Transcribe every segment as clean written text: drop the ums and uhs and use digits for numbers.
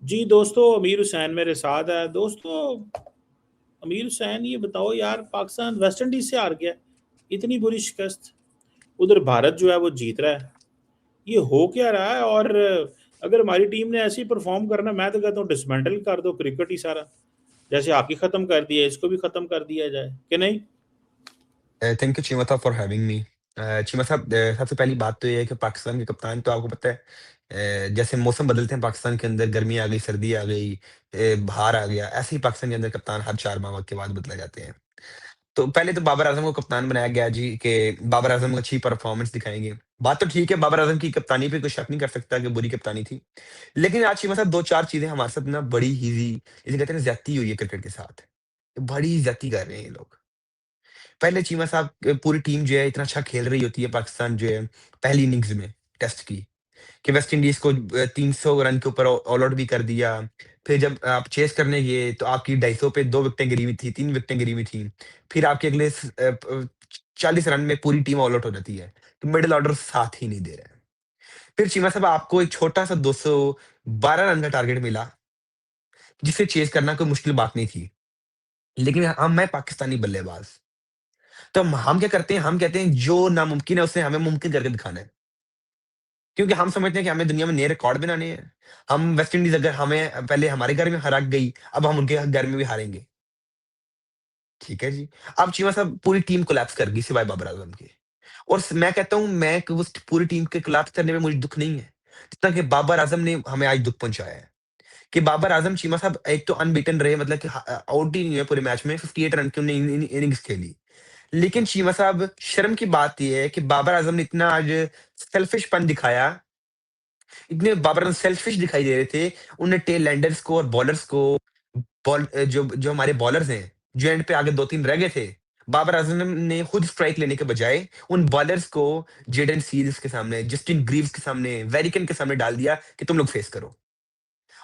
जी दोस्तों, अमीर हुसैन मेरे साथ है। दोस्तों, अमीर हुसैन, ये बताओ यार, पाकिस्तान वेस्ट इंडीज से हार गया, इतनी बुरी शिकस्त। उधर भारत जो है वो जीत रहा है। ये हो क्या रहा है? और अगर हमारी टीम ने ऐसे ही परफॉर्म करना, मैं तो कहता हूँ डिसमेंटल कर दो क्रिकेट ही सारा। जैसे हॉकी खत्म कर दिया, इसको भी खत्म कर दिया जाए कि नहीं? थैंक यू चीमा साहब फॉर हैविंग मी। चीमा साहब, सबसे पहली बात तो ये है कि पाकिस्तान के कप्तान तो आपको पता है, जैसे मौसम बदलते हैं पाकिस्तान के अंदर, गर्मी आ गई, सर्दी आ गई, बाहर आ गया, ऐसे ही पाकिस्तान के अंदर कप्तान हर 4 माह के बाद बदले जाते हैं। तो पहले तो बाबर आजम को कप्तान बनाया गया जी, कि बाबर आजम अच्छी परफॉर्मेंस दिखाएंगे। बात तो ठीक है, बाबर आजम की कप्तानी पे कोई शक नहीं कर सकता कि बुरी कप्तानी थी। लेकिन आज चीमा साहब, दो चार चीजें हमारे साथ ना बड़ी ही, जिसे कहते हैं ना, ज्यादती हुई है क्रिकेट के साथ। बड़ी ज्यादती कर रहे हैं ये लोग। पहले चीमा साहब, पूरी टीम जो है इतना अच्छा खेल रही होती है पाकिस्तान जो है, पहली इनिंग्स में टेस्ट की, कि वेस्ट इंडीज को 300 रन के ऊपर ऑल आउट भी कर दिया। फिर जब आप चेस करने गए तो आपकी 250 पे 2 विकेटें गिरी हुई थी, 3 विकेटें गिरी हुई थी। फिर आपके अगले 40 रन में पूरी टीम ऑल आउट हो जाती है। तो मिडिल ऑर्डर साथ ही नहीं दे रहा है। फिर चीमा साहब, आपको एक छोटा सा 212 रन का टारगेट मिला, जिसे चेस करना कोई मुश्किल बात नहीं थी। लेकिन हम मैं पाकिस्तानी बल्लेबाज, तो हम क्या करते हैं, हम कहते हैं जो नामुमकिन है उसे हमें मुमकिन करके दिखाना है। क्योंकि हम समझते हैं कि हमें दुनिया में नए रिकॉर्ड बनाने हैं। हम वेस्ट इंडीज अगर हमें पहले हमारे घर में हरा गई, अब हम उनके घर में भी हारेंगे। ठीक है जी। अब चीमा साहब, पूरी टीम कोलैप्स कर गई सिवाय बाबर आजम के। और मैं कहता हूं, मैं कि उस पूरी टीम के कोलैप्स करने में मुझे दुख नहीं है, जितना कि बाबर आजम ने हमें आज दुख पहुंचाया है। कि बाबर आजम चीमा साहब एक तो अनबीटन रहे, मतलब कि आउट ही नहीं हुए पूरे मैच में, 58 रन की उन्होंने इनिंग्स खेली। लेकिन चीमा साहब, शर्म की बात यह है कि बाबर आजम ने इतना आज सेल्फिशपन दिखाया, इतने बाबर आजम सेल्फिश दिखाई दे रहे थे। उन्हें टेल लैंडर्स को और बॉलर्स को, बॉल जो जो हमारे बॉलर्स हैं, जो एंड पे आगे दो तीन रह गए थे, बाबर आजम ने खुद स्ट्राइक लेने के बजाय उन बॉलर्स को जेडन सीरीज के सामने, जस्टिन ग्रीव्स के सामने, वेरिकन के सामने डाल दिया कि तुम लोग फेस करो।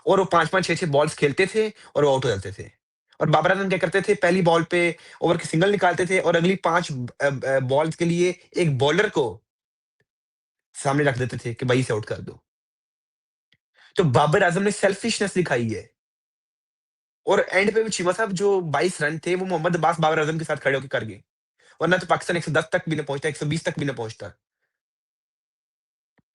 और वो 5-5 6-6 बॉल्स खेलते थे और वो आउट हो जाते थे। और बाबर आजम क्या करते थे, पहली बॉल पे ओवर के सिंगल निकालते थे और अगली 5 बॉल्स के लिए एक बॉलर को सामने रख देते थे कि भाई इसे आउट कर दो। तो बाबर आजम ने सेल्फिशनेस दिखाई है। और एंड पे भी चीमा साहब, जो 22 रन थे वो मोहम्मद अब्बास बाबर आजम के साथ खड़े होकर कर गए, वरना तो पाकिस्तान 110 तक भी ना पहुंचता, 120 तक भी ना पहुंचता।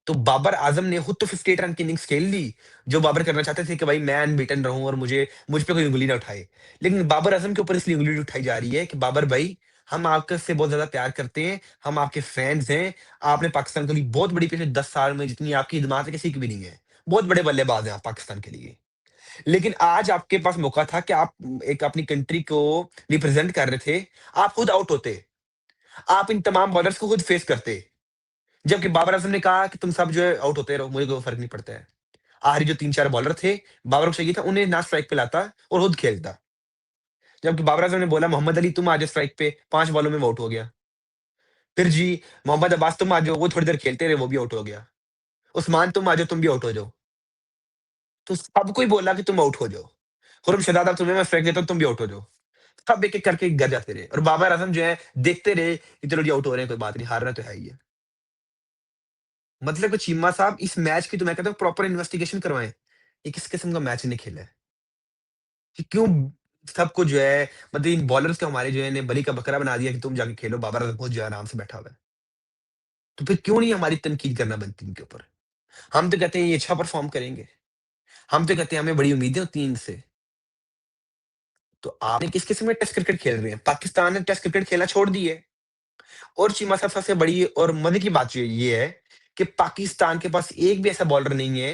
तो बाबर आजम ने खुद तो 58 रन की इनिंग्स खेल ली, जो बाबर करना चाहते थे कि भाई मैं अनबीटन रहूं और मुझ पे कोई उंगली ना उठाए। लेकिन बाबर आजम के ऊपर इसलिए उंगली उठाई जा रही है कि बाबर भाई, हम आपके से बहुत ज्यादा प्यार करते हैं, हम आपके फैंस हैं। आपने पाकिस्तान के लिए बहुत बड़ी, पिछले 10 साल में जितनी आपकी खिदमत है किसी की भी नहीं है। बहुत बड़े बल्लेबाज हैं आप पाकिस्तान के लिए। लेकिन आज आपके पास मौका था कि आप एक अपनी कंट्री को रिप्रेजेंट कर रहे थे, आप खुद आउट होते, आप इन तमाम बॉलर्स को खुद फेस करते। जबकि बाबर आजम ने कहा कि तुम सब जो है आउट होते रहो, मुझे कोई फर्क नहीं पड़ता है। आखिरी जो 3-4 बॉलर थे, बाबर को चाहिए था उन्हें ना स्ट्राइक पे लाता और खुद खेलता। जबकि बाबर आजम ने बोला, मोहम्मद अली तुम आ जाओ स्ट्राइक पे, 5 बॉलों में वो आउट हो गया। फिर जी, मोहम्मद अब्बास तुम आ जाओ, वो थोड़ी देर खेलते रहे, वो भी आउट हो गया। उस्मान तुम आ जाओ, तुम भी आउट हो जाओ। तो सबको ही बोला कि तुम आउट हो जाओ। खुरम शहजाद, अब तुम्हें मैं स्ट्राइक देता हूँ, तुम भी आउट हो जाओ। सब एक एक करके गिर जाते रहे और बाबर आजम जो है देखते रहे कि चलो जी आउट हो रहे हैं, कोई बात नहीं, हारना तो है ही है। मतलब कि चीमा साहब, इस मैच की तो मैं कहता हूँ प्रॉपर इन्वेस्टिगेशन करवाएं। ये किस किस्म का मैच इन्हें खेला है, कि क्यों सबको जो है, मतलब इन बॉलर्स को हमारे जो है ने बलि का बकरा बना दिया कि तुम जाके खेलो, बाबर आजम खुद जो है आराम से बैठा हुआ है। तो फिर क्यों नहीं हमारी तनकीद करना बनती इनके ऊपर? हम तो कहते हैं ये अच्छा परफॉर्म करेंगे, हम तो कहते हैं हमें बड़ी उम्मीदें होती हैं इनसे। तो आपने किस किस्म में टेस्ट क्रिकेट खेल रहे हैं? पाकिस्तान ने टेस्ट क्रिकेट खेलना छोड़ दी है। और चीमा साहब, सबसे बड़ी और मजे की बात जो ये है कि पाकिस्तान के पास एक भी ऐसा बॉलर नहीं है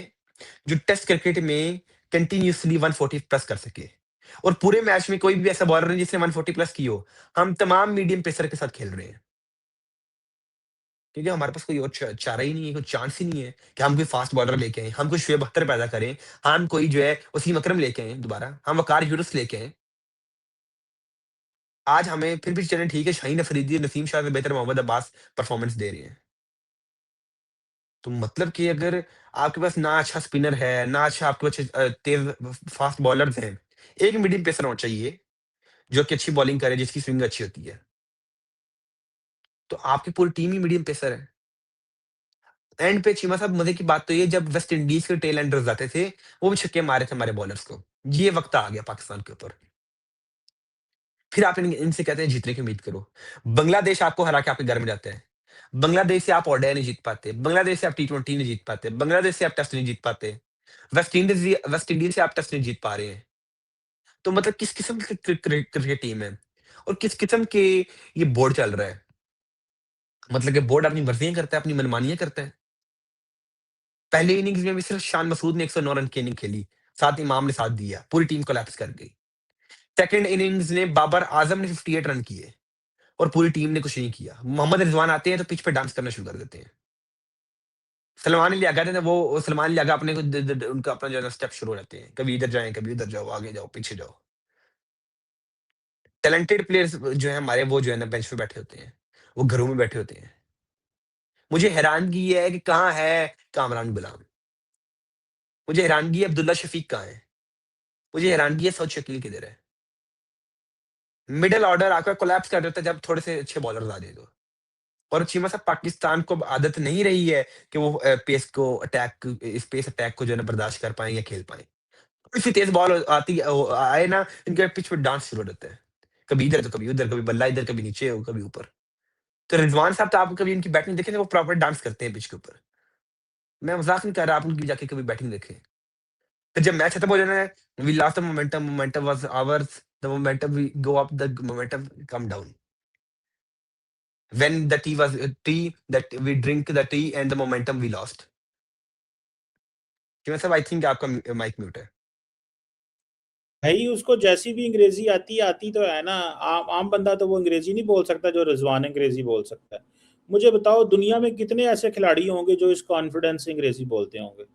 जो टेस्ट क्रिकेट में कंटिन्यूअसली 140 प्लस कर सके। और पूरे मैच में कोई भी ऐसा बॉलर नहीं जिसने 140 प्लस की हो। हम तमाम मीडियम पेसर के साथ खेल रहे हैं, क्योंकि हमारे पास कोई और चारा ही नहीं है, कोई चांस ही नहीं है कि हम कोई फास्ट बॉलर लेके आए, हम कोई शुएब अख्तर पैदा करें, हम कोई जो है वसीम अकरम लेके आए दोबारा, हम वकार यूनुस लेके आए। आज हमें फिर भी चलें ठीक है, शाहीन अफरीदी, नसीम शाह से बेहतर मोहम्मद अब्बास परफॉर्मेंस दे रहे हैं। तो मतलब कि अगर आपके पास ना अच्छा स्पिनर है, ना अच्छा आपके पास तेज फास्ट बॉलर्स हैं, एक मीडियम पेसर होना चाहिए जो कि अच्छी बॉलिंग करे, जिसकी स्विंग अच्छी होती है। तो आपकी पूरी टीम ही मीडियम पेसर है। एंड पे चीमा साहब मजे की बात तो ये, जब वेस्ट इंडीज के टेल एंडर्स आते थे, वो भी छक्के मारे थे हमारे बॉलर्स को। ये वक्त आ गया पाकिस्तान के ऊपर। फिर आप इनसे कहते हैं जीतने की उम्मीद करो। बांग्लादेश आपको हरा के आपके घर में जाते हैं। बांग्लादेश से आप ओडीआई नहीं जीत पाते, बांग्लादेश से आप टी20 नहीं जीत पाते, बांग्लादेश से आप टेस्ट नहीं जीत पाते, वेस्ट इंडीज से आप टेस्ट नहीं जीत पा रहे हैं। तो मतलब किस किस्म की क्रिकेट टीम है, और किस किस्म के ये बोर्ड चल रहा है। मतलब कि बोर्ड अपनी मर्जियां करता है, अपनी मनमानियां करता है। पहली इनिंग्स में भी सिर्फ शान मसूद ने 109 रन की इनिंग खेली, साथ इमाम ने साथ दिया, पूरी टीम कोलैप्स कर गई। सेकंड इनिंग्स ने बाबर आजम ने 58 रन किए और पूरी टीम ने कुछ नहीं किया। मोहम्मद रिजवान आते हैं तो पिच पे डांस करना शुरू कर देते हैं। सलमान अली आगा थे ना, वो सलमान अली आगा अपने को उनका अपना जो है स्टेप शुरू हो जाते हैं, कभी इधर जाएं, कभी उधर जाओ, आगे जाओ, पीछे जाओ। टैलेंटेड प्लेयर्स जो है हमारे, वो जो है ना बेंच पे बैठे होते हैं, वो घरों में बैठे होते हैं। मुझे हैरानगी ये है कि कहाँ है कामरान गुलाम, मुझे हैरानगी है अब्दुल्ला शफीक कहाँ है, मुझे हैरानगी है सऊद शकील किधर है। मिडिल ऑर्डर आपका कोलैप्स कर देता है जब थोड़े से अच्छे बॉलर्स आ जाए तो। और चीमा साहब पाकिस्तान को अब आदत नहीं रही है कि वो पेस अटैक को जो है ना बर्दाश्त कर पाए या खेल पाए। इसी तेज बॉल आती आए ना, इनके पिच पे डांस शुरू हो जाता है, कभी इधर तो कभी उधर, कभी बल्ला इधर, कभी नीचे हो, कभी ऊपर। तो रिजवान साहब तो आप कभी इनकी बैटिंग देखे थे, वो प्रॉपर डांस करते हैं पिच के ऊपर। मैं मजाक नहीं कर रहा, आप उनकी जाके कभी बैटिंग देखें। फिर जब मैच खत्म हो जाना है, we lost the momentum, momentum was ours, the momentum we go up, the momentum come down. When the tea was tea, that we drink the tea and the momentum we lost. क्यों साहब, I think आपका mic mute है। भाई उसको जैसी भी अंग्रेजी आती तो है ना, आम बंदा तो वो अंग्रेजी नहीं बोल सकता जो रिजवान अंग्रेजी बोल सकता है। मुझे बताओ दुनिया में कितने ऐसे खिलाड़ी होंगे जो इस कॉन्फिडेंस से अंग्रेजी बोलते होंगे?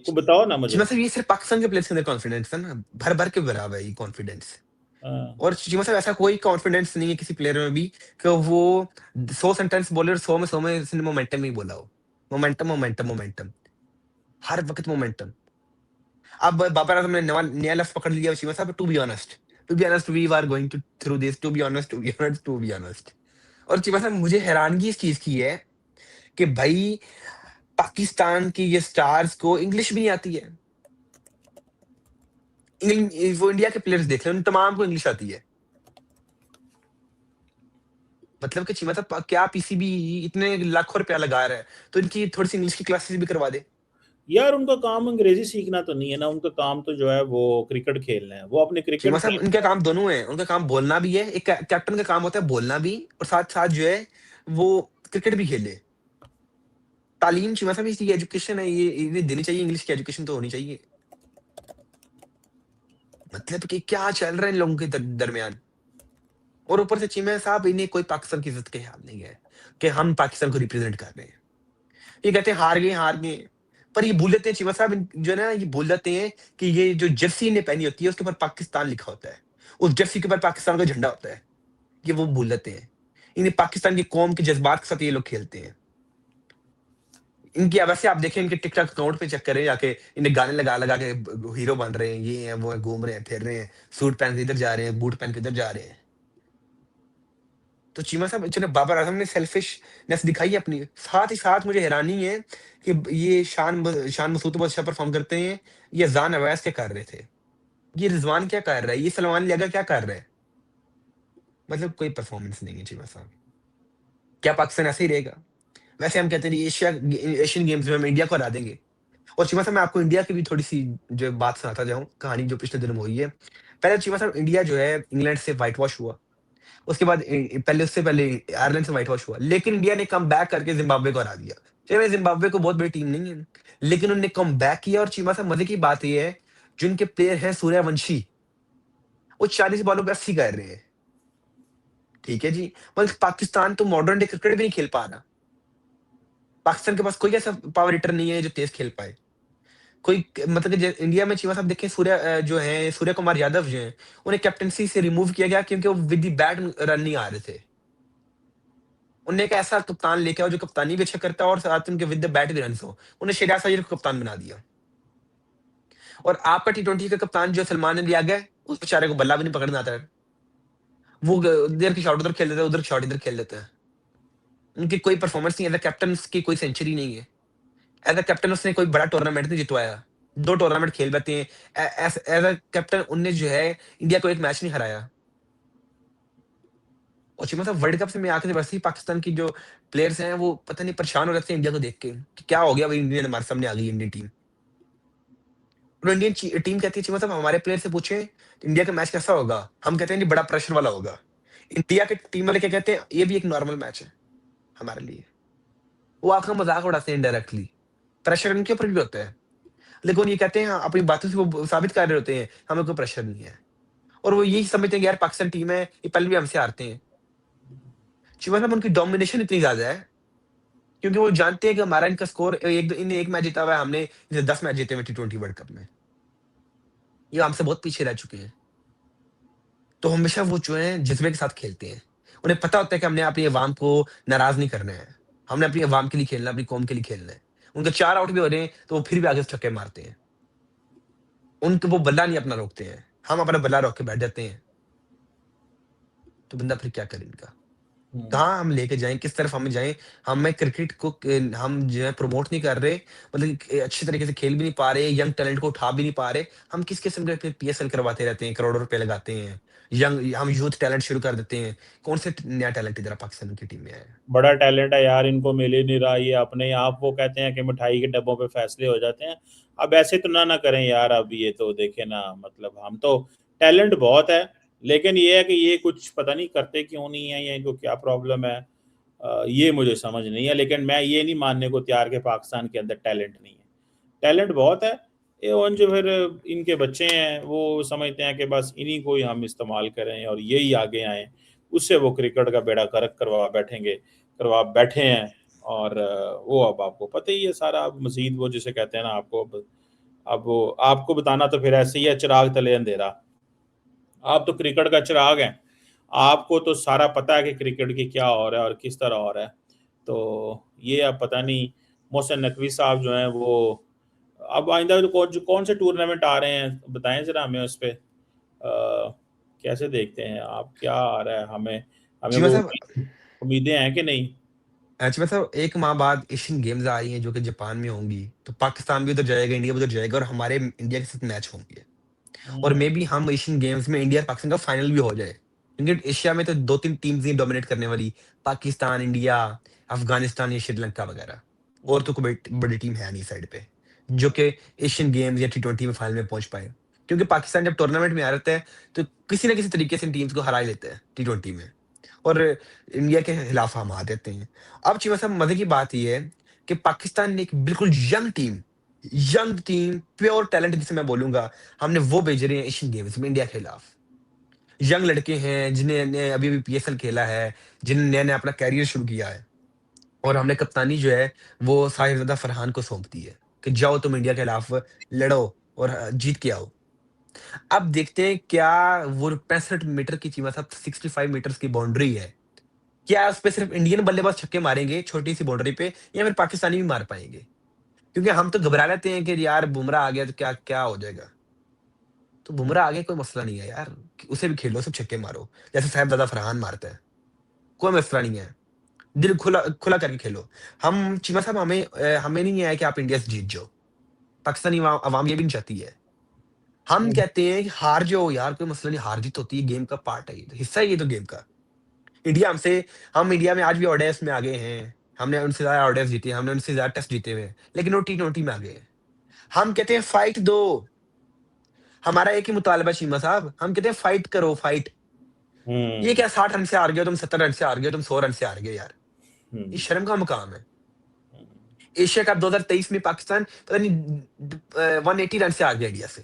को बताओ ना चिमा मुझे। साहब, ये सिर्फ पाकिस्तान के प्लेयर्स के अंदर कॉन्फिडेंस है ना, भर भर के भरा हुआ है ये कॉन्फिडेंस। हाँ। और चिमा साहब, ऐसा कोई कॉन्फिडेंस नहीं है किसी प्लेयर में भी कि वो 100 सेंटेंस बोले और 100 में इसने मोमेंटम ही बोला हो। मोमेंटम, मोमेंटम, मोमेंटम, हर वक्त मोमेंटम। अब बाबर आजम ने नया लफ्ज पकड़ लिया चिमा साहब, to be honest we are going to through this, to be honest, to be honest, to be honest. और चिमा साहब, मुझे हैरानगी इस चीज की है कि भाई पाकिस्तान की ये स्टार्स को इंग्लिश भी नहीं आती है। वो इंडिया के प्लेयर्स देख लें, उन तमाम को इंग्लिश आती है। मतलब कि चीमा साहब, क्या पीसीबी इतने लाखों रुपया लगा रहा है, तो इनकी थोड़ी सी इंग्लिश की क्लासेस भी करवा दे। यार उनका काम अंग्रेजी सीखना तो नहीं है ना, उनका काम तो जो है वो क्रिकेट खेलना है, वो अपने चीमा क्रिकेट साहब, टीम। उनका काम दोनों है, उनका काम बोलना भी है, एक कैप्टन का काम होता है बोलना भी, और साथ साथ जो है वो क्रिकेट भी खेले। तालीम चीमा साहब, इसकी एजुकेशन है, ये इन्हें देनी चाहिए, इंग्लिश की एजुकेशन तो होनी चाहिए। मतलब कि क्या चल रहा है इन लोगों के दरमियान। और ऊपर से चीमा साहब, इन्हें कोई पाकिस्तान की इज्जत का ख्याल नहीं है कि हम पाकिस्तान को रिप्रेजेंट कर रहे हैं। ये कहते हैं हार गए, हार गए। पर ये भूल जाते हैं चीमा साहब, जो है ना, ये भूल जाते हैं कि ये जो जर्सी इन्हें पहनी होती है उसके ऊपर पाकिस्तान लिखा होता है, उस जर्सी के ऊपर पाकिस्तान का झंडा होता है। ये वो भूल जाते हैं। इन्हें पाकिस्तान की कौम के जज्बात के साथ ये लोग खेलते हैं। इनकी वैसे आप देखें, इनके टिकटॉक अकाउंट पे चेक करें जाके, इन्हें गाने लगा लगा के हीरो बन रहे हैं, ये हैं वो हैं, घूम रहे हैं, फिर रहे हैं, सूट पहन के इधर जा रहे हैं, बूट पहन के इधर जा रहे हैं। तो चीमा साहब, चलो बाबर आजम ने सेल्फिशनेस दिखाई है अपनी, साथ ही साथ मुझे हैरानी है कि ये शान मसूद तो बहुत अच्छा परफॉर्म करते हैं, ये जान अवैस क्या कर रहे थे, ये रिजवान क्या कर रहा है, ये सलमान लियागा क्या कर रहा है। मतलब कोई परफॉर्मेंस नहीं है चीमा साहब। क्या पाकिस्तान ऐसे ही रहेगा? वैसे हम कहते हैं एशियन गेम्स में हम इंडिया को हरा देंगे। और चीमा साहब, मैं आपको इंडिया की भी थोड़ी सी जो बात सुनाता जाऊं, कहानी जो पिछले दिनों में हुई है। पहले चीमा साहब, इंडिया जो है इंग्लैंड से व्हाइट वॉश हुआ, उसके बाद उससे पहले आयरलैंड से व्हाइट वॉश हुआ, लेकिन इंडिया ने कम बैक करके जिम्बाब्वे को हरा दिया। चलिए, जिम्बाब्वे को बहुत बड़ी टीम नहीं है, लेकिन उन्होंने कम बैक किया। और चीमा साहब, मजे की बात यह है, जिनके प्लेयर हैं सूर्यवंशी, वो 40 बॉलों पे 80 कर रहे हैं। ठीक है जी, मतलब पाकिस्तान तो मॉडर्न डे क्रिकेट भी नहीं खेल पा रहा। पाकिस्तान के पास कोई ऐसा पावर हिटर नहीं है जो तेज खेल पाए। कोई मतलब कि इंडिया में चीमा साहब देखें, जो है सूर्य कुमार यादव जो है, उन्हें कैप्टनसी से रिमूव किया गया क्योंकि वो विद द बैट रन नहीं आ रहे थे। उन्हें एक ऐसा कप्तान लेके आओ जो कप्तानी भी अच्छा करता है और साथ उनके विद द बैट भी रन हो। उन्हें शेराज अय्यर को कप्तान बना दिया। और आपका टी20 का कप्तान जो सलमान ने लिया गया, उस बेचारे को बल्ला भी नहीं पकड़ना आता है। वो इधर की शॉट उधर खेल देता है, उधर की शॉट इधर खेल देता है। उनकी कोई परफॉर्मेंस नहीं, एज अ कैप्टन उसकी कोई सेंचुरी नहीं है, एज अ कैप्टन उसने कोई बड़ा टूर्नामेंट नहीं जितवाया, 2 टूर्नामेंट खेल बैठे हैं, एज अ कैप्टन उनने जो है इंडिया को एक मैच नहीं हराया। और चीमा साहब वर्ल्ड कप से मैं आके वैसे ही पाकिस्तान की जो प्लेयर्स हैं वो पता नहीं परेशान हो जाते हैं इंडिया को देख के कि क्या हो गया भाई, इंडियन हमारे सामने आ गई इंडियन टीम। और इंडियन टीम कहती है चीमा साहब हमारे प्लेयर से पूछे इंडिया का मैच कैसा होगा, हम कहते हैं जी बड़ा प्रेशर वाला होगा। इंडिया के टीम वाले क्या कहते हैं, ये भी एक नॉर्मल मैच है हमारे लिए। वो आपका मजाक उड़ाते हैं इनडायरेक्टली, प्रेशर इनके ऊपर भी होता है, लेकिन वो ये कहते हैं अपनी बातों से वो साबित कर रहे होते हैं हमें कोई प्रेशर नहीं है। और वो यही समझते हैं कि यार पाकिस्तान टीम है, ये पहले भी हमसे हारते हैं। शिवा साहब उनकी डोमिनेशन इतनी ज्यादा है क्योंकि वो जानते हैं कि हमारा इनका स्कोर इन्हें एक मैच जीता हुआ है, हमने इसे 10 मैच जीते हुए T20 वर्ल्ड कप में, ये हमसे बहुत पीछे रह चुके हैं। तो हमेशा वो जो है जज्बे के साथ खेलते हैं, उन्हें पता होता है कि हमने अपनी अवाम को नाराज नहीं करना है, हमने अपनी अवाम के लिए खेलना है, अपनी कौम के लिए खेलना है। उनके 4 आउट भी हो रहे हैं तो वो फिर भी आगे से छक्के मारते हैं, उनके वो बल्ला नहीं अपना रोकते हैं, हम अपना बल्ला रोक के बैठ जाते हैं। तो बंदा फिर क्या करे इनका, कहाँ हम लेके जाएं, किस तरफ हम जाएं। हमें क्रिकेट को हम जो है प्रमोट नहीं कर रहे, मतलब कि अच्छी तरीके से खेल भी नहीं पा रहे, यंग टैलेंट को उठा भी नहीं पा रहे। हम किस किस्म के फिर PSL करवाते रहते हैं, करोड़ों रुपए लगाते हैं, यंग हम यूथ टैलेंट शुरू कर देते हैं। कौन से नया टैलेंट इधर पाकिस्तान की टीम में आया है? बड़ा टैलेंट है यार, इनको मिल ही नहीं रहा। ये अपने आप वो कहते हैं कि मिठाई के डब्बों पे फैसले हो जाते हैं। अब ऐसे तो ना करें यार, अब ये तो देखे ना, मतलब हम तो टैलेंट बहुत है, लेकिन ये है कि ये कुछ पता नहीं करते क्यों नहीं है, या इनको क्या प्रॉब्लम है, ये मुझे समझ नहीं है। लेकिन मैं ये नहीं मानने को तैयार कि पाकिस्तान के अंदर टैलेंट नहीं है, टैलेंट बहुत है। ये उन जो फिर इनके बच्चे हैं वो समझते हैं कि बस इन्हीं को ही हम इस्तेमाल करें और यही आगे आए, उससे वो क्रिकेट का बेड़ा गर्क करवा बैठे हैं। और वो अब आपको पता ही है सारा। अब मजीद वो जिसे कहते हैं ना, अब वो आपको बताना तो फिर ऐसे ही है, चिराग तले अंधेरा। आप तो क्रिकेट का चिराग हैं, आपको तो सारा पता है कि क्रिकेट की क्या हो रहा है और किस तरह हो रहा है। तो ये अब पता नहीं मोहसिन नकवी साहब जो हैं वो अब आइंदा तो कौन से टूर्नामेंट आ रहे हैं, बताएं जरा हमें उस पे। कैसे देखते हैं आप, क्या आ रहा है, हमें हमें जी वो मतलब उम्मीदें हैं कि नहीं? एक्चुअली मतलब 1 माह बाद एशियन गेम्स आ रही हैं जो कि जापान में होंगी, तो पाकिस्तान भी उधर जाएगा, इंडिया भी उधर जाएगा और हमारे इंडिया के साथ मैच होंगे। और हम्म। मे बी हम एशियन गेम्स में इंडिया और पाकिस्तान का फाइनल भी हो जाए, क्योंकि एशिया में तो 2-3 टीम्स ही डोमिनेट करने वाली, पाकिस्तान, इंडिया, अफगानिस्तान या श्रीलंका वगैरह। और तो कोई बड़ी टीम है नहीं साइड पे जो कि एशियन गेम्स या T20 में फाइनल में पहुंच पाए। क्योंकि पाकिस्तान जब टूर्नामेंट में आ रहता है तो किसी ना किसी तरीके से इन टीम्स को हरा ही लेते हैं T20 में, और इंडिया के खिलाफ हम हार देते हैं। अब चीमा साहब मजे की बात यह है कि पाकिस्तान ने एक बिल्कुल यंग टीम प्योर टैलेंट जिसे मैं बोलूंगा, हमने वो भेज रहे हैं एशियन गेम्स में इंडिया के खिलाफ। यंग लड़के हैं जिन्हें ने अभी अभी PSL खेला है, जिन्हें नया नया अपना कैरियर शुरू किया है, और हमने कप्तानी जो है वो साहिबजादा फरहान को सौंप दी है कि जाओ तुम इंडिया के खिलाफ लड़ो और जीत के आओ। अब देखते हैं क्या वो 65 मीटर की चीमा साहब 65 मीटर्स की बाउंड्री है, क्या उस पे सिर्फ इंडियन बल्लेबाज छक्के मारेंगे छोटी सी बाउंड्री पे, या फिर पाकिस्तानी भी मार पाएंगे? क्योंकि हम तो घबरा लेते हैं कि यार बुमराह आ गया तो क्या क्या हो जाएगा। तो बुमराह आगे कोई मसला नहीं है यार, कि उसे भी खेलो, सब छक्के मारो जैसे साहिबजादा फरहान मारता है, कोई मसला नहीं है। दिल खुला खुला करके खेलो। हम चीमा साहब हमें नहीं है कि आप इंडिया से जीत जाओ, पाकिस्तानी अवाम ये भी नहीं चाहती है। हम कहते हैं कि हार जाओ यार, कोई मसला नहीं, हार जीत होती है, गेम का पार्ट है, ये तो हिस्सा है ये तो गेम का। इंडिया हमसे हम इंडिया में आज भी ओडीआईएस में आ गए हैं, हमने उनसे ज्यादा ओडीआईएस जीते हैं, हमने उनसे ज्यादा टेस्ट जीते हुए हैं, लेकिन वो T20 में आ गए हैं। हम कहते हैं फाइट दो, हमारा एक ही मुतालबा है चीमा साहब, हम कहते हैं फाइट करो, फाइट। ये हम्म। क्या 60 रन से हार गए हो तुम, 70 रन से हार गए हो तुम, 100 रन से हार गए यार, ये हम्म। शर्म का मुकाम है। एशिया कप 2023 में पाकिस्तान पता नहीं 180 रन से हार गया इंडिया से,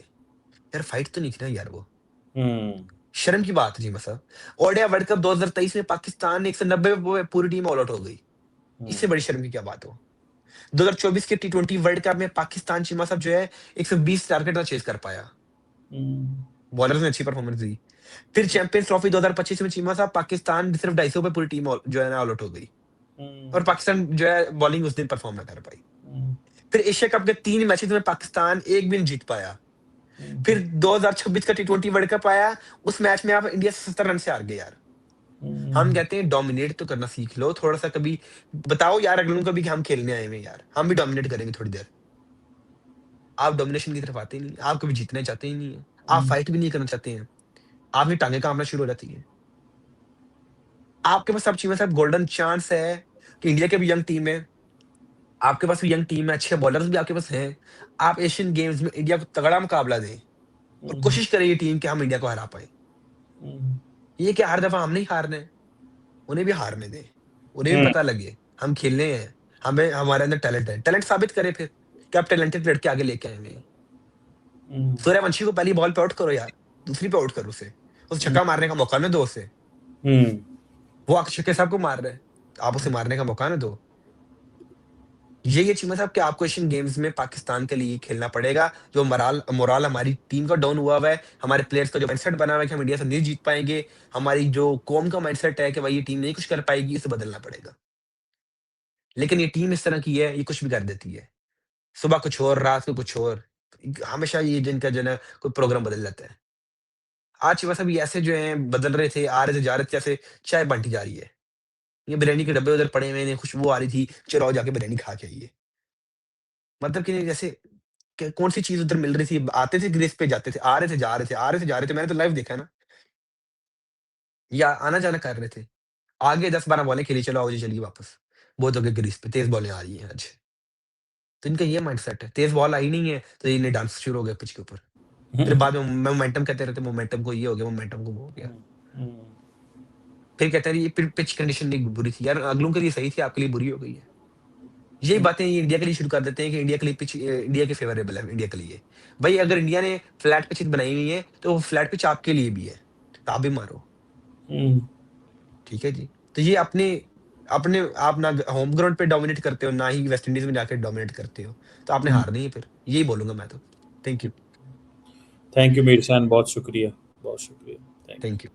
यार फाइट तो नहीं थी ना यार वो, हम्म। शर्म की बात है जी मतलब। ओडिया वर्ल्ड कप 2023 में पाकिस्तान 190 पे पूरी टीम ऑल आउट हो गई, इससे हम्म। बड़ी शर्म की क्या बात हो। 2024 के T20 वर्ल्ड कप में पाकिस्तान चीमा साहब जो है 120 टारगेट ना चेज कर पाया, हम्म। बॉलर्स ने अच्छी परफॉर्मेंस दी। फिर चैंपियंस ट्रॉफी 2025 में चीमा साहब पाकिस्तान सिर्फ 250 पे पूरी टीम जो है ना ऑल आउट हो गई, और हम्म। पाकिस्तान जो है बॉलिंग उस दिन परफॉर्म ना कर पाई। हम्म। फिर एशिया कप के 3 मैचेस में पाकिस्तान एक भी नहीं जीत पाया। हम्म। फिर 2026 का T20 वर्ल्ड कप आया, उस मैच में आप इंडिया से 70 रन से हार गए यार, हम कहते हैं डोमिनेट तो करना सीख लो थोड़ा-सा कभी बताओ यार अगलों को भी कि हम खेलने आए हुए हैं यार, हम भी डोमिनेट करेंगे थोड़ी देर। आप डोमिनेशन की तरफ आते ही नहीं, आप कभी जीतना चाहते ही नहीं है, आप फाइट भी नहीं करना चाहते हैं, आपकी टाँगें काँपना शुरू हो जाती हैं। आपके पास सब चीज़ें सब गोल्डन चांस है कि इंडिया की भी यंग टीम है, आपके पास भी यंग टीम है, अच्छे बॉलर्स भी आपके पास हैं। आप एशियन गेम्स में इंडिया को तगड़ा मुकाबला दें और कोशिश करें ये टीम कि हम इंडिया को हरा पाएँ। ये कि हर दफ़ा हमने ही हारना है, उन्हें भी हारने दें। उन्हें भी पता लगे, हम खेलने हैं, हमें हमारे अंदर टैलेंट है। टैलेंट साबित करें फिर, कि आप टैलेंटेड लड़के आगे लेके आए हुए हैं। सूर्यवंशी को पहली बॉल पे आउट करो यार, दूसरी पे आउट करो उसे। उसे छक्का मारने का मौका ना दो उसे। वो अक्षय के साहब को मार रहा है, आप उसे मारने का मौका ना दो। ये चीज़ मतलब कि आपको एशियन गेम्स में पाकिस्तान के लिए खेलना पड़ेगा, जो मोराल हमारी टीम का डाउन हुआ हुआ है, हमारे प्लेयर्स का जो माइंडसेट बना हुआ है कि हम इंडिया से नहीं जीत पाएँगे, हमारी जो कौम का माइंडसेट है कि भाई ये टीम नहीं कुछ कर पाएगी, इसे बदलना पड़ेगा। लेकिन ये टीम इस तरह की है, ये कुछ भी कर देती है। सुबह कुछ और, रात को कुछ और। हमेशा ये जिनका जो है ना कोई प्रोग्राम बदल जाता है। आज बस अभी ऐसे जो हैं बदल रहे थे, आ रहे थे, जा रहे थे, जैसे चाय बाँटी जा रही है। ये बिरयानी के डब्बे उधर पड़े हुए हैं, खुशबू आ रही थी, चलो आओ जाके बिरयानी खा के आइए। मतलब कि जैसे कौन-सी चीज़ उधर मिल रही थी, आते थे ग्रेस पे जाते थे, आ रहे थे, जा रहे थे, आ रहे थे, जा रहे थे। मैंने तो लाइव देखा है ना, या आना-जाना कर रहे थे। आगे 10-12 बॉलें खेली, चलो आओ जी चलिए वापस। बहुत हो गया ग्रीस पे, तेज़ बॉलें आ रही हैं आज। तो इनका ये माइंडसेट है, तेज़ बॉल आई नहीं है, तो इन्हें डांस शुरू हो गया पिच के ऊपर। फिर बाद में मोमेंटम कहते रहते हैं, मोमेंटम को ये हो गया, मोमेंटम को वो हो गया। फिर कहते हैं ये पिच कंडीशन नहीं बुरी थी। यार अगलों के लिए सही थी, आपके लिए बुरी हो गई है। यही बातें ये इंडिया के लिए शुरू कर देते हैं कि इंडिया के लिए पिच इंडिया के फेवरेबल है इंडिया के लिए। भाई अगर इंडिया ने फ्लैट पिच बनाई हुई है, तो वो फ्लैट पिच आपके लिए भी है। तो आप भी मारो, ठीक है जी। तो ये अपने अपने आप ना होम ग्राउंड पे डोमिनेट करते हो, ना ही वेस्ट इंडीज़ में जाके डोमिनेट करते हो। तो आपने हारना ही है फिर। यही बोलूँगा मैं तो। Thank you, thank you Mir Khan, बहुत शुक्रिया, बहुत शुक्रिया। Thank you. Thank you.